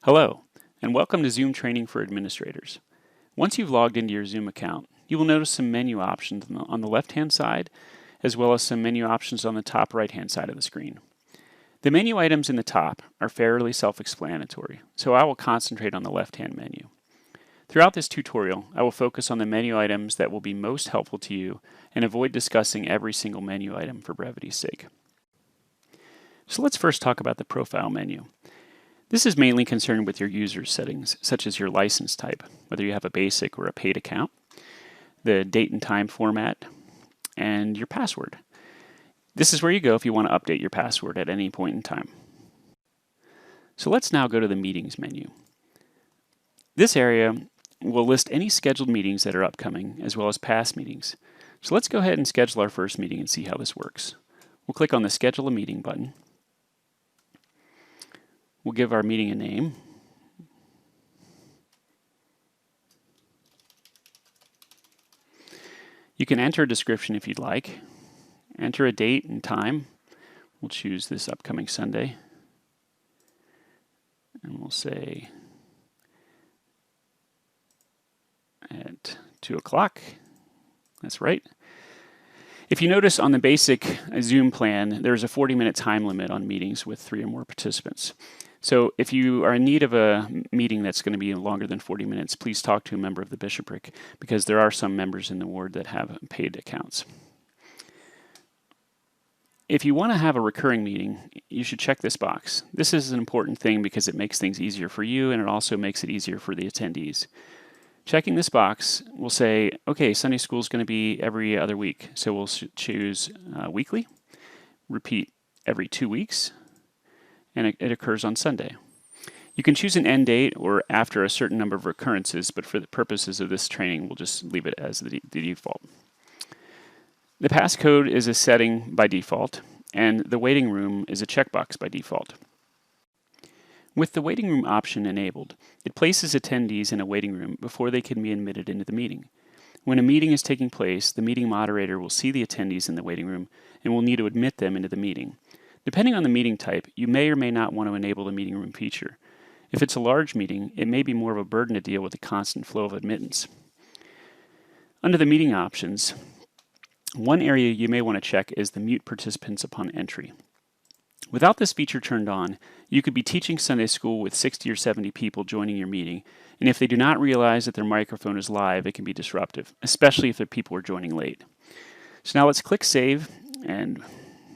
Hello, and welcome to Zoom Training for Administrators. Once you've logged into your Zoom account, you will notice some menu options on the left-hand side, as well as some menu options on the top right-hand side of the screen. The menu items in the top are fairly self-explanatory, so I will concentrate on the left-hand menu. Throughout this tutorial, I will focus on the menu items that will be most helpful to you and avoid discussing every single menu item for brevity's sake. So let's first talk about the profile menu. This is mainly concerned with your user settings, such as your license type, whether you have a basic or a paid account, the date and time format, and your password. This is where you go if you want to update your password at any point in time. So let's now go to the Meetings menu. This area will list any scheduled meetings that are upcoming, as well as past meetings. So let's go ahead and schedule our first meeting and see how this works. We'll click on the Schedule a Meeting button. We'll give our meeting a name. You can enter a description if you'd like. Enter a date and time. We'll choose this upcoming Sunday. And we'll say at 2 o'clock. That's right. If you notice on the basic Zoom plan, there's a 40-minute time limit on meetings with 3 or more participants. So if you are in need of a meeting that's going to be longer than 40 minutes, please talk to a member of the bishopric, because there are some members in the ward that have paid accounts. If you want to have a recurring meeting, you should check this box. This is an important thing because it makes things easier for you, and it also makes it easier for the attendees. Checking this box will say, okay, Sunday school is going to be every other week. So we'll choose weekly, repeat every 2 weeks, and it occurs on Sunday. You can choose an end date or after a certain number of recurrences, but for the purposes of this training, we'll just leave it as the default. The passcode is a setting by default, and the waiting room is a checkbox by default. With the waiting room option enabled, it places attendees in a waiting room before they can be admitted into the meeting. When a meeting is taking place, the meeting moderator will see the attendees in the waiting room and will need to admit them into the meeting. Depending on the meeting type, you may or may not want to enable the meeting room feature. If it's a large meeting, it may be more of a burden to deal with the constant flow of admittance. Under the meeting options, one area you may want to check is the mute participants upon entry. Without this feature turned on, you could be teaching Sunday school with 60 or 70 people joining your meeting, and if they do not realize that their microphone is live, it can be disruptive, especially if the people are joining late. So now let's click Save, and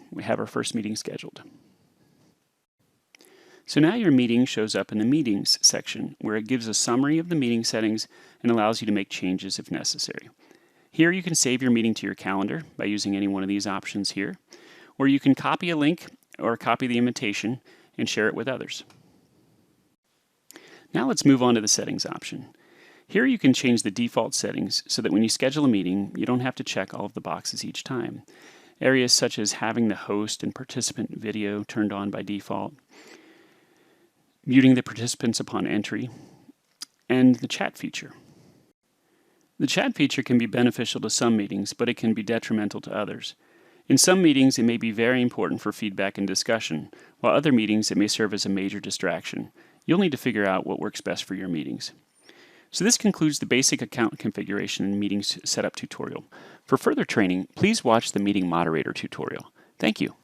we have our first meeting scheduled. So now your meeting shows up in the Meetings section, where it gives a summary of the meeting settings and allows you to make changes if necessary. Here you can save your meeting to your calendar by using any one of these options here, or you can copy a link or copy the invitation and share it with others. Now let's move on to the settings option. Here you can change the default settings so that when you schedule a meeting, you don't have to check all of the boxes each time. Areas such as having the host and participant video turned on by default, muting the participants upon entry, and the chat feature. The chat feature can be beneficial to some meetings, but it can be detrimental to others. In some meetings, it may be very important for feedback and discussion, while other meetings it may serve as a major distraction. You'll need to figure out what works best for your meetings. So this concludes the basic account configuration and meetings setup tutorial. For further training, please watch the Meeting Moderator tutorial. Thank you.